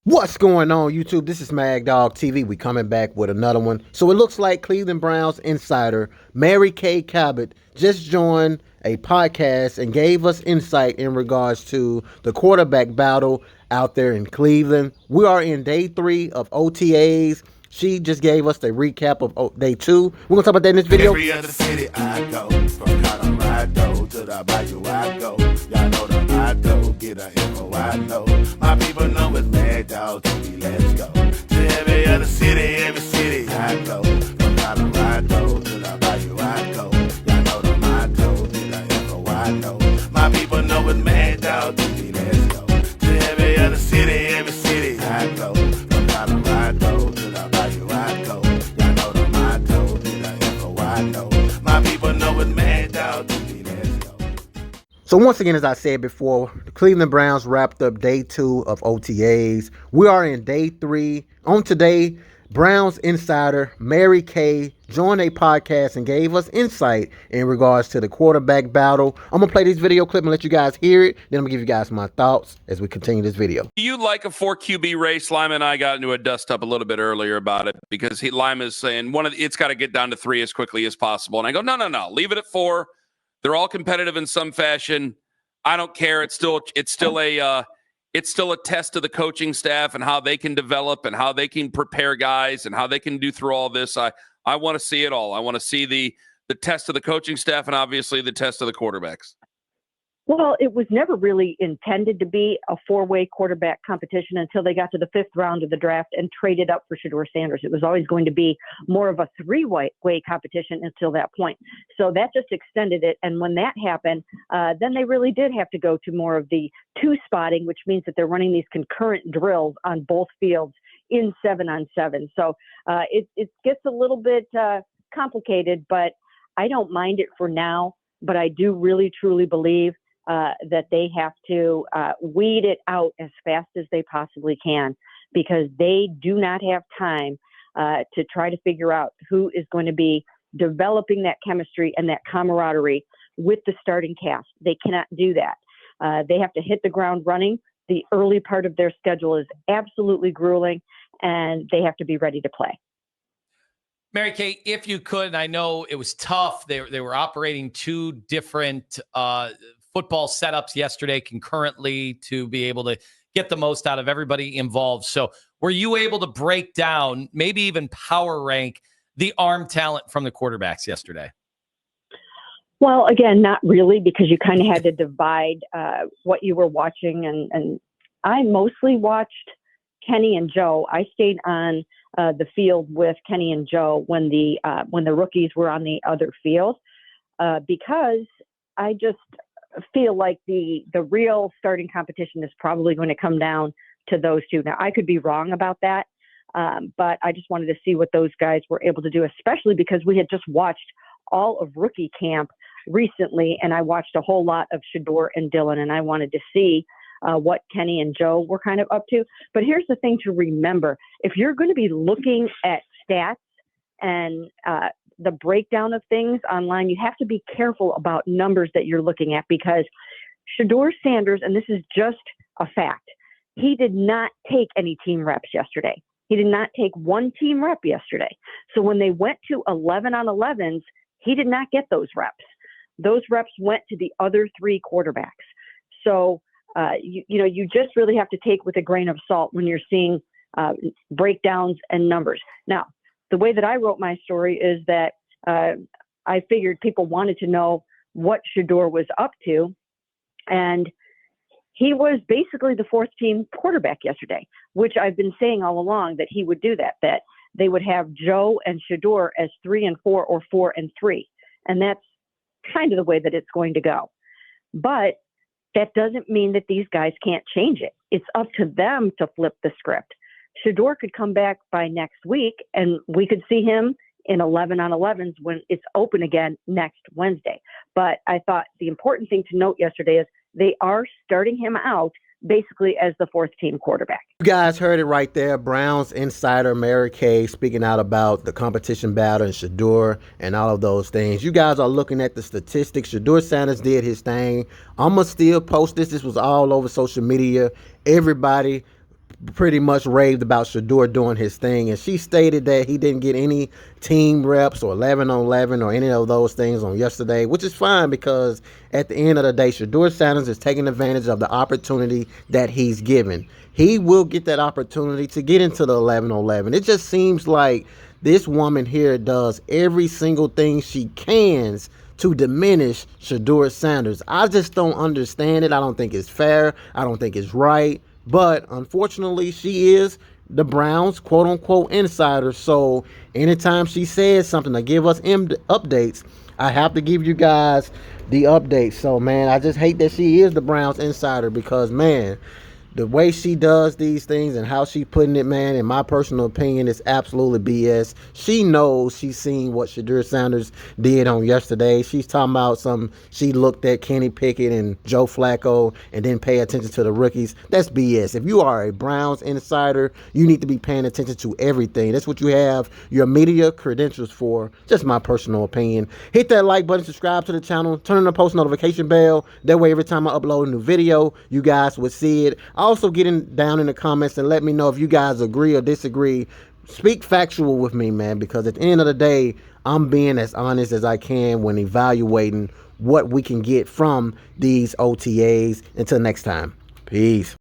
What's going on, YouTube? This is Mag Dog TV. We coming back with another one. So it looks like Cleveland Browns insider Mary Kay Cabot just joined a podcast and gave us insight in regards to the quarterback battle out there in Cleveland. We are in day 3 of OTAs. She just gave us the recap of day 2. We're gonna talk about that in this video. Every other city I go, from Colorado to the Bayou I go. Y'all know the motto, get a info I know. My people know it's Mad Dog TV, let's go. To every other city I go. From Colorado to the Bayou I go. Y'all know the motto, get a info I know. My people know it's Mad Dog TV, let's go. To every other city I go. From Colorado to the Bayou I go. Y'all know the motto, get a info I know. My people know it's Mad Dog TV, let's go. So once again, as I said before, the Cleveland Browns wrapped up day 2 of OTAs. We are in day 3. On today, Browns insider Mary Kay joined a podcast and gave us insight in regards to the quarterback battle. I'm going to play this video clip and let you guys hear it. Then I'm going to give you guys my thoughts as we continue this video. Do you like a 4 QB race? Lyman and I got into a dust up a little bit earlier about it because Lyman is saying it's got to get down to 3 as quickly as possible. And I go, no, leave it at 4. They're all competitive in some fashion. I don't care. It's still a test of the coaching staff and how they can develop and how they can prepare guys and how they can do through all this. I want to see it all. I want to see the test of the coaching staff and obviously the test of the quarterbacks. Well, it was never really intended to be a 4-way quarterback competition until they got to the 5th round of the draft and traded up for Shedeur Sanders. It was always going to be more of a 3-way competition until that point. So that just extended it. And when that happened, then they really did have to go to more of the 2 spotting, which means that they're running these concurrent drills on both fields in 7-on-7. So it gets a little bit complicated, but I don't mind it for now. But I do really, truly believe that they have to weed it out as fast as they possibly can, because they do not have time to try to figure out who is going to be developing that chemistry and that camaraderie with the starting cast. They cannot do that. They have to hit the ground running. The early part of their schedule is absolutely grueling, and they have to be ready to play. Mary Kay, if you could, and I know it was tough. They were operating 2 different football setups yesterday concurrently to be able to get the most out of everybody involved. So were you able to break down, maybe even power rank, the arm talent from the quarterbacks yesterday? Well, again, not really, because you kind of had to divide what you were watching. And I mostly watched Kenny and Joe. I stayed on the field with Kenny and Joe when the rookies were on the other field, because I just feel like the real starting competition is probably going to come down to those 2. Now, I could be wrong about that, but I just wanted to see what those guys were able to do, especially because we had just watched all of rookie camp recently, and I watched a whole lot of Shedeur and Dylan, and I wanted to see what Kenny and Joe were kind of up to. But here's the thing to remember. If you're going to be looking at stats and the breakdown of things online, you have to be careful about numbers that you're looking at, because Shedeur Sanders, and this is just a fact, he did not take any team reps yesterday. He did not take 1 team rep yesterday. So when they went to 11-on-11s, he did not get those reps. Those reps went to the other 3 quarterbacks. So you just really have to take with a grain of salt when you're seeing breakdowns and numbers. Now, the way that I wrote my story is that I figured people wanted to know what Shedeur was up to, and he was basically the 4th-team quarterback yesterday, which I've been saying all along that he would do that they would have Joe and Shedeur as 3 and 4 or 4 and 3, and that's kind of the way that it's going to go. But that doesn't mean that these guys can't change it. It's up to them to flip the script. Shedeur could come back by next week, and we could see him in 11-on-11s when it's open again next Wednesday. But I thought the important thing to note yesterday is they are starting him out basically as the 4th-team quarterback. You guys heard it right there. Browns insider Mary Kay speaking out about the competition battle and Shedeur and all of those things. You guys are looking at the statistics. Shedeur Sanders did his thing. I'm going to still post this. This was all over social media. Everybody pretty much raved about Shedeur doing his thing, and she stated that he didn't get any team reps or 11 on 11 or any of those things on yesterday, which is fine because at the end of the day, Shedeur Sanders is taking advantage of the opportunity that he's given. He will get that opportunity to get into the 11 on 11. It just seems like this woman here does every single thing she can to diminish Shedeur Sanders. I just don't understand it. I don't think it's fair. I don't think it's right. But unfortunately, she is the Browns' quote-unquote insider. So anytime she says something to give us updates, I have to give you guys the updates. So, man, I just hate that she is the Browns insider because, man, the way she does these things and how she putting it, man, in my personal opinion, is absolutely BS. She knows she's seen what Shedeur Sanders did on yesterday. She's talking about she looked at Kenny Pickett and Joe Flacco and didn't pay attention to the rookies. That's BS. If you are a Browns insider, you need to be paying attention to everything. That's what you have your media credentials for. Just my personal opinion. Hit that like button, subscribe to the channel, turn on the post notification bell. That way, every time I upload a new video, you guys would see it. Also, get down in the comments and let me know if you guys agree or disagree. Speak factual with me, man, because at the end of the day, I'm being as honest as I can when evaluating what we can get from these OTAs. Until next time, peace.